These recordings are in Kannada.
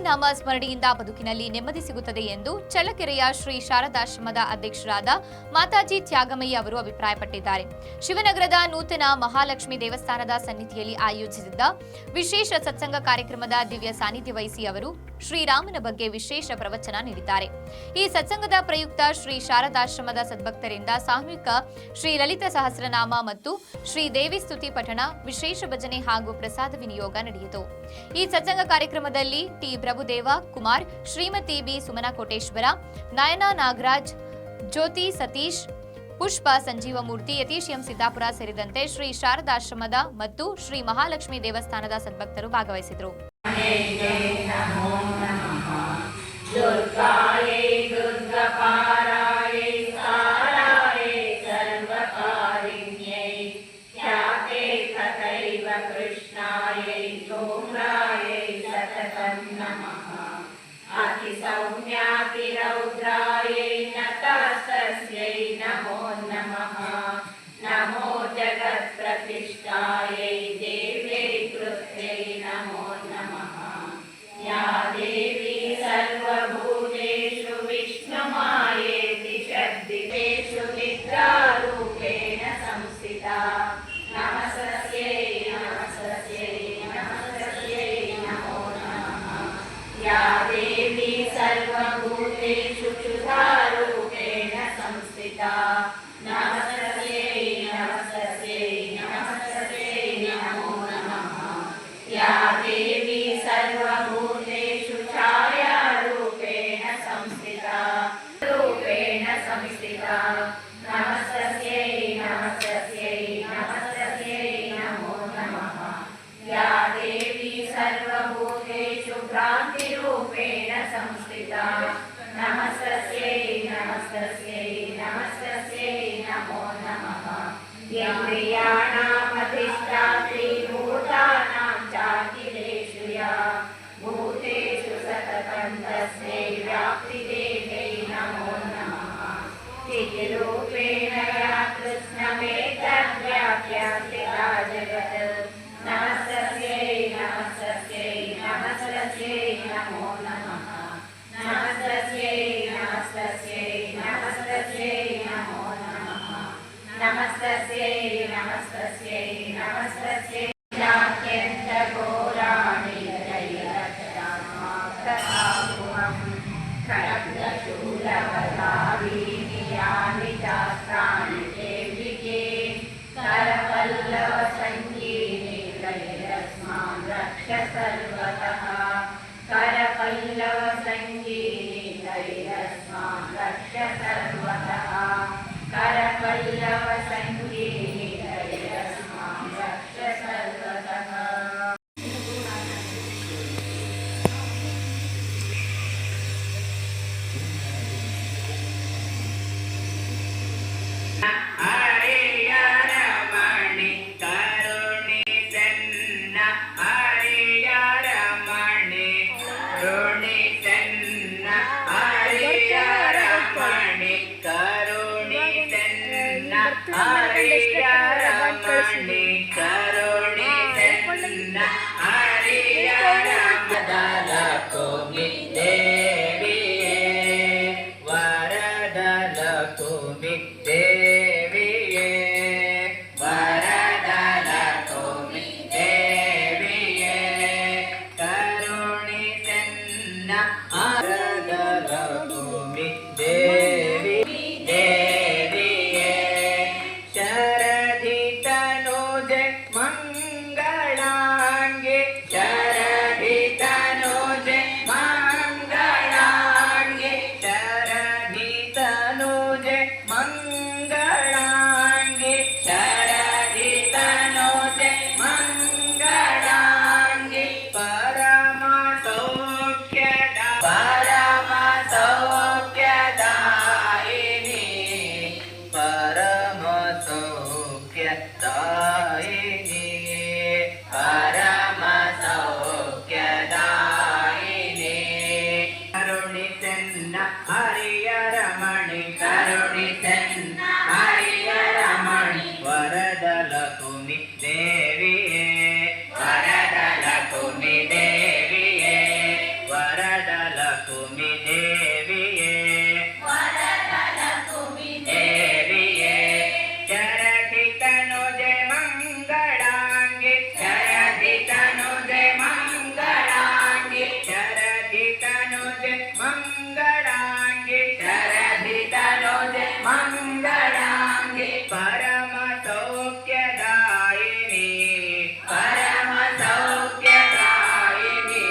ನಾಮ ಸ್ಮರಣೆಯಿಂದ ಬದುಕಿನಲ್ಲಿ ನೆಮ್ಮದಿ ಸಿಗುತ್ತದೆ ಎಂದು ಚಳ್ಳಕೆರೆಯ ಶ್ರೀ ಶಾರದಾಶ್ರಮದ ಅಧ್ಯಕ್ಷರಾದ ಮಾತಾಜಿ ತ್ಯಾಗಮಯ್ಯ ಅವರು ಅಭಿಪ್ರಾಯಪಟ್ಟಿದ್ದಾರೆ. ಶಿವನಗರದ ನೂತನ ಮಹಾಲಕ್ಷ್ಮಿ ದೇವಸ್ಥಾನದ ಸನ್ನಿಧಿಯಲ್ಲಿ ಆಯೋಜಿಸಿದ್ದ ವಿಶೇಷ ಸತ್ಸಂಗ ಕಾರ್ಯಕ್ರಮದ ದಿವ್ಯ ಸಾನ್ನಿಧ್ಯ ವಹಿಸಿ ಅವರು ಶ್ರೀರಾಮನ ಬಗ್ಗೆ ವಿಶೇಷ ಪ್ರವಚನ ನೀಡಿದ್ದಾರೆ. ಈ ಸತ್ಸಂಗದ ಪ್ರಯುಕ್ತ ಶ್ರೀ ಶಾರದಾಶ್ರಮದ ಸದ್ಭಕ್ತರಿಂದ ಸಾಮೂಹಿಕ ಶ್ರೀ ಲಲಿತ ಸಹಸ್ರನಾಮ ಮತ್ತು ಶ್ರೀ ದೇವಿ ಸ್ತುತಿ ಪಠಣ, ವಿಶೇಷ ಭಜನೆ ಹಾಗೂ ಪ್ರಸಾದ ವಿನಿಯೋಗ ನಡೆಯಿತು. ಈ ಸತ್ಸಂಗ ಕಾರ್ಯಕ್ರಮದಲ್ಲಿ ಟಿ ಪ್ರಭುದೇವ ಕುಮಾರ್, ಶ್ರೀಮತಿ ಬಿ ಸುಮನಾ ಕೋಟೇಶ್ವರ, ನಯನಾ ನಾಗರಾಜ್, ಜ್ಯೋತಿ ಸತೀಶ್, ಪುಷ್ಪ ಸಂಜೀವಮೂರ್ತಿ, ಯತೀಶ್ ಎಂ ಸಿದ್ದಾಪುರ ಸೇರಿದಂತೆ ಶ್ರೀ ಶಾರದಾಶ್ರಮದ ಮತ್ತು ಶ್ರೀ ಮಹಾಲಕ್ಷ್ಮಿ ದೇವಸ್ಥಾನದ ಸದ್ಭಕ್ತರು ಭಾಗವಹಿಸಿದರು. नमो जगत्प्रतिष्ठायै देव्यै कृत्यै नमो नमः। या देवी सर्वभूतेषु विष्णुमायेति शब्दितेषु निद्रारूपेण संस्थिता। नमस्तस्यै नमस्तस्यै नमस्तस्यै नमो नमः। या देवी सर्वभूतेषु क्षुधारूपेण संस्थिता। नमस्तस्यै नमस्तस्यै नमस्तस्यै नमो नमः। या देवी सर्वभूतेषु छायारूपेण संस्थिता रूपेण संस्थिता। नमस्तस्यै नमस्तस्यै नमस्तस्यै नमो नमः। या देवी सर्वभूतेषु भ्रान्तिरूपेण संस्थिता। नमस्तस्यै नमस्तस्यै नमस्तस्यै नमो नमः। इन्द्रियाणामधिष्ठात्री भूतानां चाखिलेषु या भूतेषु सततं तस्मै व्याप्तिदेव्यै नमो नमः। स्थितिरूपेण या कृष्णमेतद्व्याप्य स्थिता जगत्। नमस्तस्यै नमस्तस्यै नमस्तस्यै नमो नमः। नमस्तस्यै नमस्तस्यै नमस्तस्यै नमो नमः। नमस्तस्यै नमस्तस्यै नमस्तस्यै नात्यन्तघोराणि दैरक्षामाप्तकाकुहं खड्गशूलवधारीणि यानि चास्त्राणि देविके करपल्लवसङ्गीनि दैरस्मान् रक्ष सर्वतः। करपल्लवसङ्गीनि दैरस्मान् रक्ष सर्वतः। करपल्लवसङ्गीनि दैरस्मान् रक्ष सर्वतः। वरदलक्ष्मी देविये वरदलक्ष्मी ತನುಜೆ ಮಂಗಳಾಂಗಿ ಶರದಿತನುಜೆ ಮಂಗಳಾಂಗಿ ಪರಮ ಸೌಖ್ಯದಾಯಿನಿ ಪರಮ ಸೌಖ್ಯದಾಯಿನಿ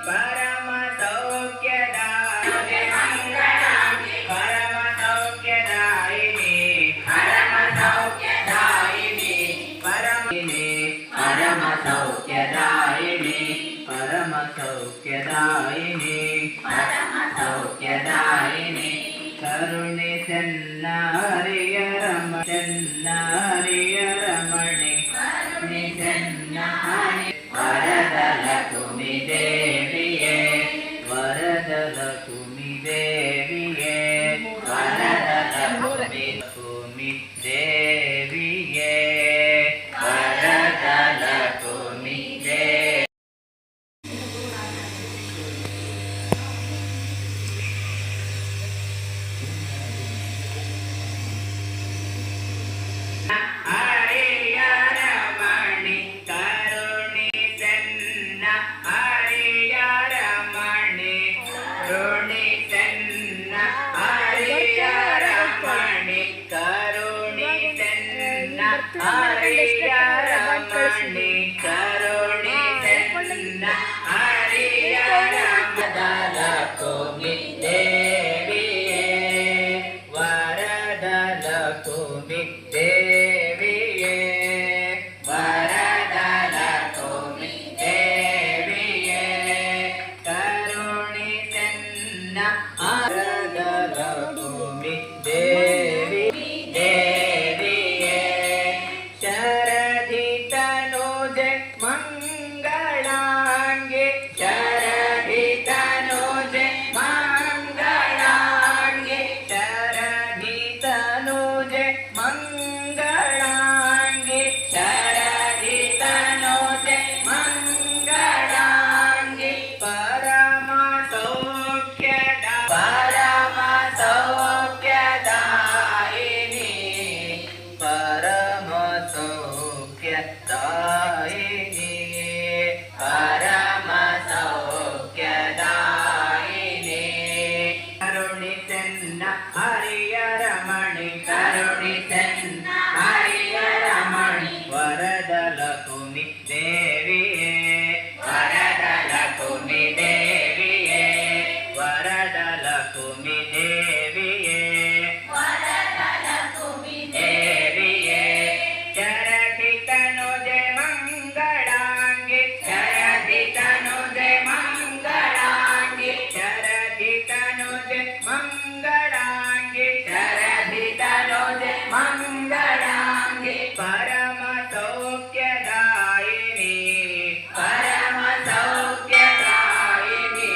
ಪರಮ ಸೌಖ್ಯದಾಯಿನಿ ಮಂಗಳಾಂಗಿ ಪರಮ ಸೌಖ್ಯದಾಯಿನಿ ಪರಮ ಸೌಖ್ಯದಾಯಿನಿ ಪರಮಿನಿ ಪರಮ ಸೌಖ್ಯದಾಯಿನಿ ಪರಮ ಸೌಖ್ಯದಾಯಿನಿ ಪರಮ ಸೌಖ್ಯದಾಯಿನಿ ಕರುಣೆ ಚೆನ್ನರಿಯ ರಮಣಿ ಕರುಣೆ ಚೆನ್ನಹರಿ ವರದಲ ಕುಮಿ ದೇವಿಯೇ ವರದಲ ಕುಮಿ ದೇವಿಯೇ ವರದಲ ಕುಮಿ ಕುಮಿ ದೇವಿಯೇ ವರದಲ ಕುಮಿ ದೇವಿ ಹರಿಯರ ಮಣಿ ಕರುಣಿ ಚೆನ್ನ ಹರಿಯರ ಮಣಿ ಋಣಿ ಚೆನ್ನ ಹರಿಯರ ಮಣಿ ಕರುಣಿ ಚೆನ್ನ ಹರಿಯರ ಮಣಿ ಕರುಣಿ ಚೆನ್ನ ಹರಿಯರ ವರದಲ ಕುಮಿ ದೇವಿಯೇ ವರದಲ ಕುಮಿ ದೇವಿಯೇ ವರದಲ ಕುಮಿ ದೇವಿಯೇ ಕರುಣಿ ಚೆನ್ನ ವರದಲ ಕುಮಿ ದೇವಿ ದೇವಿಯೇ ಶರದಿ ತನುಜೆ ಮಂಗಳಾಂಗಿ ಶರದಿ ತನುಜೆ ಮಂಗಳಾಂಗಿ ಶರದಿ ತನುಜೆ ಮಂಗಳಾಂಗಿ ಶರದಿ ತನುಜೆ ಮಂಗಳಾಂಗಿ ಪರಮ ಸೌಖ್ಯದ ಪರಮ ಸೌಖ್ಯದಾಯಿನಿ ಪರಮ ಸೌಖ್ಯದಾಯಿನಿ ಪರಮ ಸೌಖ್ಯದಾಯಿನಿ ಕರುಣಿ ಚೆನ್ನ ಹರಿಯರ ಮಣಿ ಕರುಣಿ ಚೆನ್ನ ಹರಿಯರ ಮಣಿ ವರದಲ ಕುಮಿ ದೇವಿಯೇ ವರದಲ ಕುಮಿ ದೇವಿಯೇ ವರದಲ ಕುಮಿ ದೇವಿಯೇ ವರದಲ ಕುಮಿ ದೇವಿಯೇ ಶರದಿ ತನುಜೆ ಮಂಗಳಾಂಗಿ ಶರದಿ ತನುಜೆ ಮಂಗಳಾಂಗಿ ಶರದಿ ತನುಜೆ ಮಂಗಳಾಂಗಿ ಶರದಿ ತನುಜೆ ಮಂಗಳಾಂಗಿ ಪರಮ ಸೌಖ್ಯದಾಯಿನಿ ಪರಮ ಸೌಖ್ಯದಾಯಿನಿ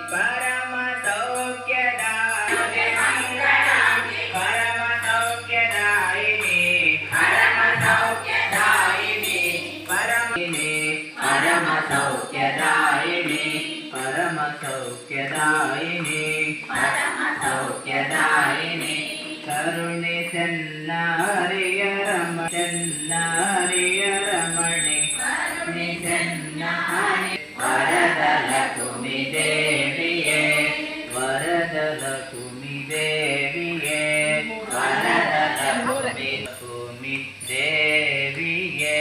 ಪರಮ ಸೌಖ್ಯದಾಯಿನಿ ಮಂಗಳಾಂಗಿ ಪರಮ ಸೌಖ್ಯದಾಯಿನಿ ಪರಮ ಸೌಖ್ಯದಾಯಿನಿ ಪರಮಿನಿ ಪರಮ ಸೌಖ್ಯದಾಯಿನಿ ಪರಮ ಸೌಖ್ಯದಾಯಿನಿ ಪರಮ ಸೌಖ್ಯದಾಯಿನಿ ಕರುಣೆ ಚೆನ್ನ ಹರಿಯರ ಮಣಿ ಕರುಣೆ ಚೆನ್ನ ಹರಿ ವರದಲ ಕುಮಿ ದೇವಿಯೇ ವರದಲ ಕುಮಿ ದೇವಿಯೇ ವರದಲ ಕುಮಿ ಕುಮಿ ದೇವಿಯೇ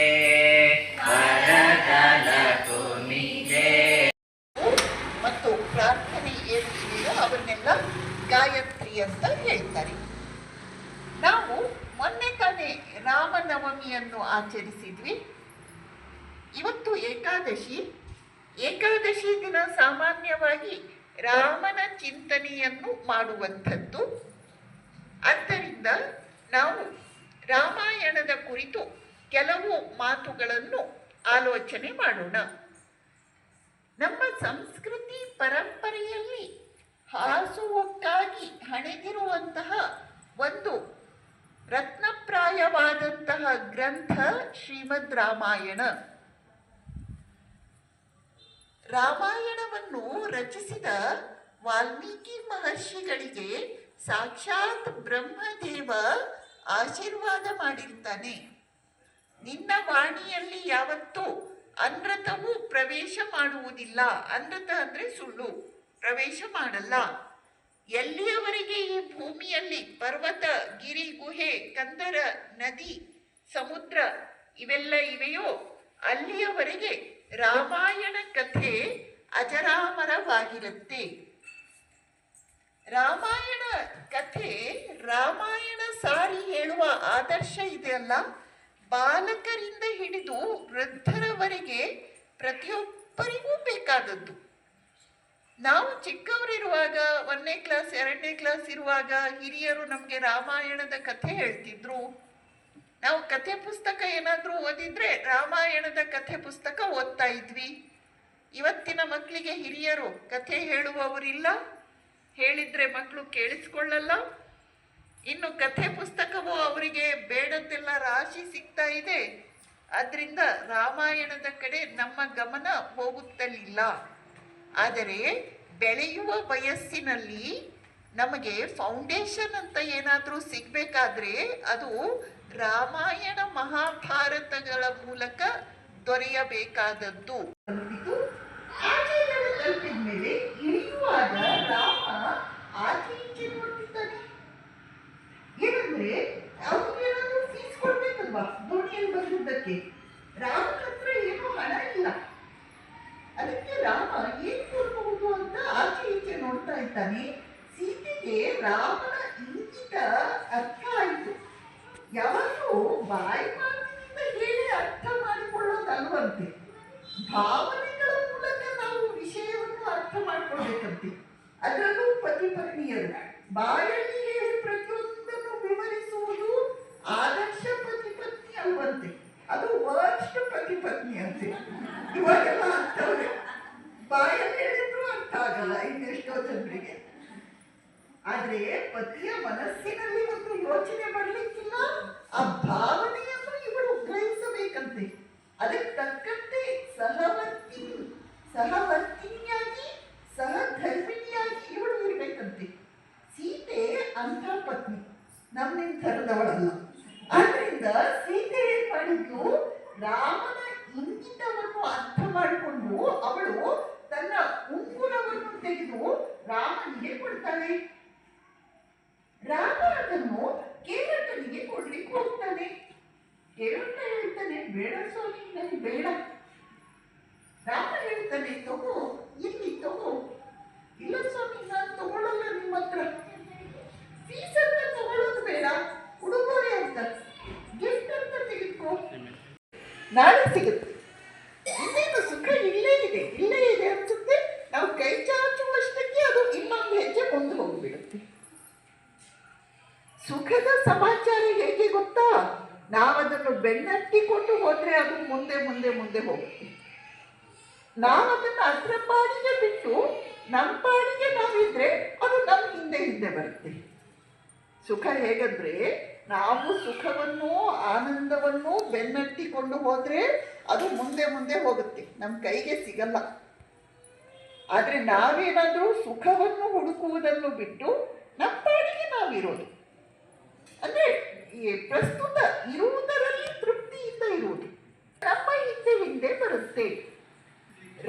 ವರದಲ ಕುಮಿ ದೇವಿ ಮತ್ತು ಪ್ರಾರ್ಥನೆ ಏನು ಇದೆಯೋ ಅವನ್ನೆಲ್ಲ ಗಾಯತ್ರಿ ಅಂತ ಹೇಳ್ತಾರೆ. ನಾವು ಮೊನ್ನೆ ತಾನೇ ರಾಮನವಮಿಯನ್ನು ಆಚರಿಸಿದ್ವಿ. ಇವತ್ತು ಏಕಾದಶಿ. ಏಕಾದಶಿ ದಿನ ಸಾಮಾನ್ಯವಾಗಿ ರಾಮನ ಚಿಂತನೆಯನ್ನು ಮಾಡುವಂಥದ್ದು. ಆದ್ದರಿಂದ ನಾವು ರಾಮಾಯಣದ ಕುರಿತು ಕೆಲವು ಮಾತುಗಳನ್ನು ಆಲೋಚನೆ ಮಾಡೋಣ. ನಮ್ಮ ಸಂಸ್ಕೃತಿ ಪರಂಪರೆಯಲ್ಲಿ ಹಾಸುಹೊಕ್ಕಾಗಿ ಹಣೆದಿರುವಂತಹ ಒಂದು ರತ್ನಪ್ರಾಯವಾದಂತಹ ಗ್ರಂಥ ಶ್ರೀಮದ್ ರಾಮಾಯಣ. ರಾಮಾಯಣವನ್ನು ರಚಿಸಿದ ವಾಲ್ಮೀಕಿ ಮಹರ್ಷಿಗಳಿಗೆ ಸಾಕ್ಷಾತ್ ಬ್ರಹ್ಮದೇವ ಆಶೀರ್ವಾದ ಮಾಡಿರ್ತಾನೆ. ನಿನ್ನ ವಾಣಿಯಲ್ಲಿ ಯಾವತ್ತೂ ಅನೃತವು ಪ್ರವೇಶ ಮಾಡುವುದಿಲ್ಲ. ಅನೃತ ಅಂದ್ರೆ ಸುಳ್ಳು, ಪ್ರವೇಶ ಮಾಡಲ್ಲ. ಎಲ್ಲಿಯವರೆಗೆ ಈ ಭೂಮಿಯಲ್ಲಿ ಪರ್ವತ, ಗಿರಿ, ಗುಹೆ, ಕಂದರ, ನದಿ, ಸಮುದ್ರ ಇವೆಲ್ಲ ಇವೆಯೋ ಅಲ್ಲಿಯವರೆಗೆ ರಾಮಾಯಣ ಕಥೆ ಅಜರಾಮರವಾಗಿರುತ್ತೆ. ರಾಮಾಯಣ ಕಥೆ, ರಾಮಾಯಣ ಸಾರಿ ಹೇಳುವ ಆದರ್ಶ ಇದೆಯಲ್ಲ, ಬಾಲಕರಿಂದ ಹಿಡಿದು ವೃದ್ಧರವರೆಗೆ ಪ್ರತಿಯೊಬ್ಬರಿಗೂ ಬೇಕಾದದ್ದು. ನಾವು ಚಿಕ್ಕವರಿರುವಾಗ 1ನೇ ಕ್ಲಾಸ್ 2ನೇ ಕ್ಲಾಸ್ ಇರುವಾಗ ಹಿರಿಯರು ನಮಗೆ ರಾಮಾಯಣದ ಕಥೆ ಹೇಳ್ತಿದ್ರು. ನಾವು ಕಥೆ ಪುಸ್ತಕ ಏನಾದರೂ ಓದಿದ್ರೆ ರಾಮಾಯಣದ ಕಥೆ ಪುಸ್ತಕ ಓದ್ತಾ ಇದ್ವಿ. ಇವತ್ತಿನ ಮಕ್ಕಳಿಗೆ ಹಿರಿಯರು ಕಥೆ ಹೇಳುವವರಿಲ್ಲ, ಹೇಳಿದ್ರೆ ಮಕ್ಕಳು ಕೇಳಿಸ್ಕೊಳ್ಳಲ್ಲ. ಇನ್ನು ಕಥೆ ಪುಸ್ತಕವೂ ಅವರಿಗೆ ಬೇಡದ್ದೆಲ್ಲ ರಾಶಿ ಸಿಗ್ತಾ ಇದೆ. ಅದರಿಂದ ರಾಮಾಯಣದ ಕಡೆ ನಮ್ಮ ಗಮನ ಹೋಗುತ್ತಲಿಲ್ಲ. ಆದರೆ ಬೆಳೆಯುವ ವಯಸ್ಸಿನಲ್ಲಿ ನಮಗೆ ಫೌಂಡೇಶನ್ ಅಂತ ಏನಾದರೂ ಸಿಗಬೇಕಾದ್ರೆ ಅದು ರಾಮಾಯಣ ಮಹಾಭಾರತಗಳ ಮೂಲಕ ದೊರೆಯಬೇಕಾದದ್ದು. ತಲುಪಿದ ಮೇಲೆ ಇಳಿಯುವಾಗ ರಾಮ ಆಚೆ ಈಚೆ ನೋಡ್ತಿದ್ದಾನೆ. ಏನಂದ್ರೆ ಅವ್ರಿಗೇನಾದ್ರೂ ಫೀಸ್ ಕೊಡ್ಬೇಕಲ್ವಾ ದೋಣಿಯಲ್ಲಿ ಬಂದಿದ್ದಕ್ಕೆ. ರಾಮನ ಹತ್ರ ಏನೋ ಹಣ ಇಲ್ಲ. ಅದಕ್ಕೆ ರಾಮ ಏನ್ ಕೊಡಬಹುದು ಅಂತ ಆಚೆ ಈಚೆ ನೋಡ್ತಾ ಇದ್ದಾನೆ. ಸೀತೆಗೆ ರಾಮನ ಇಂಗಿತ ಅರ್ಥ ಆಯಿತು. ಯಾವಾಗಲೂ ಬಾಯಿ ಮಾತಿನಿಂದ ಹೇಳಿ ಅರ್ಥ ಮಾಡಿಕೊಳ್ಳೋದಲ್ವಂತೆ, ಭಾವನೆಗಳ ಮೂಲಕ ನಾವು ವಿಷಯವನ್ನು ಅರ್ಥ ಮಾಡ್ಕೊಳ್ಬೇಕಂತೆ. ಅದರಲ್ಲೂ ಪತಿ ಪತ್ನಿಯರು ಬಾಯಲ್ಲಿ ಹೇಳಿ ಪ್ರತಿಯೊಂದನ್ನು ವಿವರಿಸುವುದು ಆದರ್ಶ ಪತಿ ಪತ್ನಿ ಅಲ್ವಂತೆ, ಅದು ವರ್ಸ್ಟ್ ಪತಿ ಪತ್ನಿ ಅಂತೆ. ಇವಾಗೆಲ್ಲ ಅರ್ಥವೇ, ಬಾಯಲ್ಲಿ ಹೇಳಿದ್ರು ಅರ್ಥ ಆಗಲ್ಲ ಇನ್ನೆಷ್ಟೋ ಜನರಿಗೆ. ಆದ್ರೆ ಪತಿಯ ಮನಸ್ಸಿನಲ್ಲಿ ಒಂದು ಯೋಚನೆ ಮಾಡಲಿಕ್ಕಿಲ್ಲ, ಆ ಭಾವನೆಯನ್ನು ಇವಳು ಗ್ರಹಿಸಬೇಕಂತೆ. ಅದಕ್ಕೆ ತಕ್ಕಂತೆ ಸಹವರ್ತಿನಿಯಾಗಿ ಸಹಧರ್ಮಿಣಿಯಾಗಿ ಇವಳು ಇರಬೇಕಂತೆ. ಸೀತೆ ಅಂಥ ಪತ್ನಿ, ನಮ್ಮಿಂದ ಥರದವಳಲ್ಲ. ಆದ್ರಿಂದ ಸೀತೆ ಏನ್ ಮಾಡಿದ್ಲು, ರಾಮನ ಇಂಗಿತವನ್ನು ಅರ್ಥ ಮಾಡಿಕೊಂಡು ಅವಳು ತನ್ನ ಉಂಗುರವನ್ನು ತೆಗೆದು ರಾಮನಿಗೆ ಕೊಡ್ತಾಳೆ. ರಾಮ ಅದನ್ನು ಕೇರಟನಿಗೆ ಕೊಡ್ಲಿಕ್ಕೆ ಹೋಗ್ತಾನೆ. ಕೇರಟ ಹೇಳ್ತಾನೆ, ಬೇಡ ಸ್ವಾಮಿ ನನಗೆ ಬೇಡ. ರಾಮ ಹೇಳ್ತಾನೆ, ತಗೋ, ಇಲ್ಲಿ ತಗೋ. ಇಲ್ಲ ಸ್ವಾಮಿ ನಾನು ತಗೊಳ್ಳಲ್ಲ ನಿಮ್ಮ ಹತ್ರ. ಫೀಸ್ ಅಂತ ತಗೊಳ್ಳೋದು ಬೇಡ, ಉಡುಗೊರೆ ಅಂತ, ಗಿಫ್ಟ್ ಅಂತ ತೆಗೆದುಕೋ, ನಾಳೆ ಸಿಗುತ್ತೆ. ಇನ್ನೇನು ಸುಖ ಇಲ್ಲೇ ಇದೆ ಅನ್ಸುತ್ತೆ. ನಾವು ಕೈ ಚಾಚುವಷ್ಟಕ್ಕೆ ಅದು ಇನ್ನೊಂದು ಹೆಜ್ಜೆ ಮುಂದೆ ಹೋಗ್ಬಿಡುತ್ತೆ. ಸುಖದ ಸಮಾಚಾರ ಹೇಗೆ ಗೊತ್ತಾ, ನಾವದನ್ನು ಬೆನ್ನಟ್ಟಿಕೊಂಡು ಹೋದ್ರೆ ಅದು ಮುಂದೆ ಮುಂದೆ ಮುಂದೆ ಹೋಗುತ್ತೆ. ನಾವದನ್ನು ಅದರ ಪಾಡಿಗೆ ಬಿಟ್ಟು ನಮ್ಮ ಪಾಡಿಗೆ ನಾವಿದ್ರೆ ಅದು ನಮ್ಮ ಹಿಂದೆ ಹಿಂದೆ ಬರುತ್ತೆ. ಸುಖ ಹೇಗಂದ್ರೆ, ನಾವು ಸುಖವನ್ನು ಆನಂದವನ್ನು ಬೆನ್ನಟ್ಟಿಕೊಂಡು ಹೋದ್ರೆ ಅದು ಮುಂದೆ ಮುಂದೆ ಹೋಗುತ್ತೆ, ನಮ್ಮ ಕೈಗೆ ಸಿಗಲ್ಲ. ಆದರೆ ನಾವೇನಾದರೂ ಸುಖವನ್ನು ಹುಡುಕುವುದನ್ನು ಬಿಟ್ಟು ನಮ್ಮ ಪಾಡಿಗೆ ನಾವಿರೋದು, ಅಂದರೆ ಪ್ರಸ್ತುತ ಇರುವುದರಲ್ಲಿ ತೃಪ್ತಿಯಿಂದ ಇರುವುದು, ನಮ್ಮ ಹಿಂದೆ ಹಿಂದೆ ಬರುತ್ತೆ.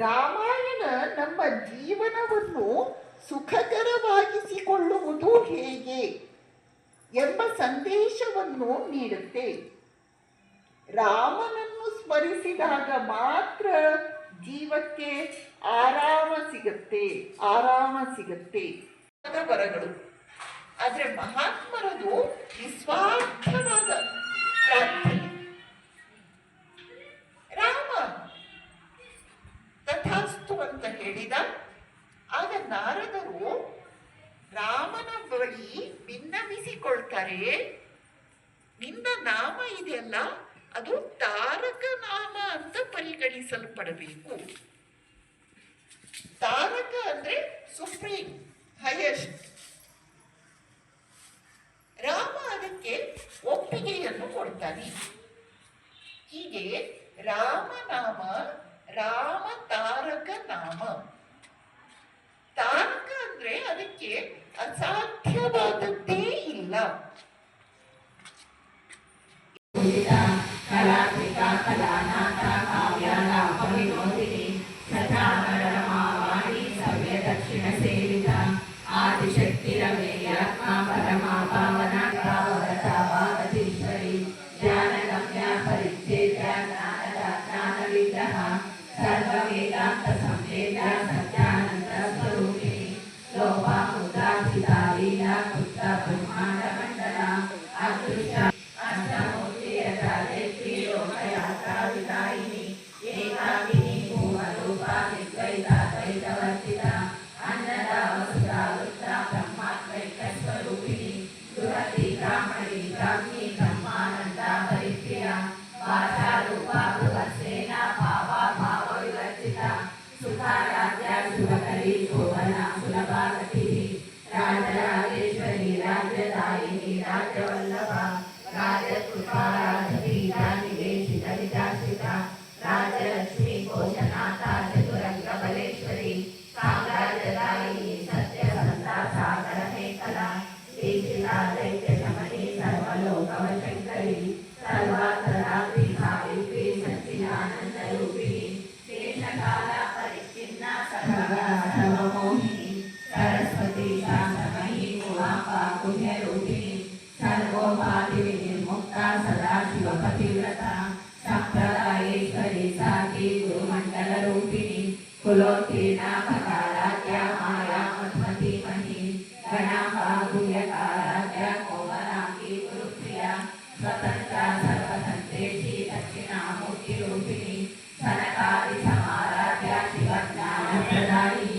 ರಾಮಾಯಣ ನಮ್ಮ ಜೀವನವನ್ನು ಸುಖಕರವಾಗಿಸಿಕೊಳ್ಳುವುದು ಹೇಗೆ ಎಂಬ ಸಂದೇಶವನ್ನು ನೀಡುತ್ತೆ. ರಾಮನನ್ನು ಸ್ಮರಿಸಿದಾಗ ಮಾತ್ರ ಜೀವಕ್ಕೆ ಆರಾಮ ಸಿಗುತ್ತೆ ಬರಗಳು. ಆದ್ರೆ ಮಹಾತ್ಮರದು ನಿಸ್ವಾರ್ಥವಾದ ಪ್ರಾರ್ಥನೆ. ರಾಮ ತಥಾಸ್ತು ಅಂತ ಹೇಳಿದ. ಆಗ ನಾರದರು ರಾಮನ ಬಳಿ ಭಿನ್ನವಿಸಿಕೊಳ್ತಾರೆ, ನಿನ್ನ ನಾಮ ಇದೆಯಲ್ಲ ಅದು ತಾರಕ ನಾಮ ಅಂತ ಪರಿಗಣಿಸಲ್ಪಡಬೇಕು. ತಾರಕ ಅಂದ್ರೆ ಸುಪ್ರೀಂ, ಹೈಯೆಸ್ಟ್. ರಾಮ ಅದಕ್ಕೆ ಒಪ್ಪಿಗೆಯನ್ನು ಕೊಡ್ತಾನೆ. ಹೀಗೆ ರಾಮನಾಮ ರಾಮ ತಾರಕ ನಾಮ. ತಾರಕ ಅಂದ್ರೆ ಅದಕ್ಕೆ ಅಸಾಧ್ಯವಾದದ್ದೇ ಇಲ್ಲ. ಸದಾ सुलभागतिः राजराजेश्वरी राज्यदायिनी राज्यवल्लभा राजकृपा राजपीठा निवेशितविदाश्रिता राजलक्ष्मी घोषनाथा चतुरङ्गबलेश्वरी साम्राज्यदायिनी सत्यसन्ता सागरमेखला ईशिता दैत्यशमनी सर्वलोकवशङ्करी सर्वात्रा सावित्री सच्चिदानन्दरूपिणी शेषकाला परिच्छिन्ना सर्वगा सर्वमोहिनी सरस्वती शान्तमयी उमापा पुण्यरूपिणी सर्वोपाधिविनिर्मुक्ता सदाशिवपतिव्रता सम्प्रदायेश्वरी साकी गुरुमण्डलरूपिणी कुलोत्तीर्णा मकाराध्या माया मध्मतीमही गणापा गुह्यकाराध्या कोमलाङ्गी गुरुप्रिया स्वतन्त्रा सर्वतन्त्रेशी दक्षिणामूर्तिरूपिणी सनकादिसमाराध्या शिवज्ञानप्रदायिनी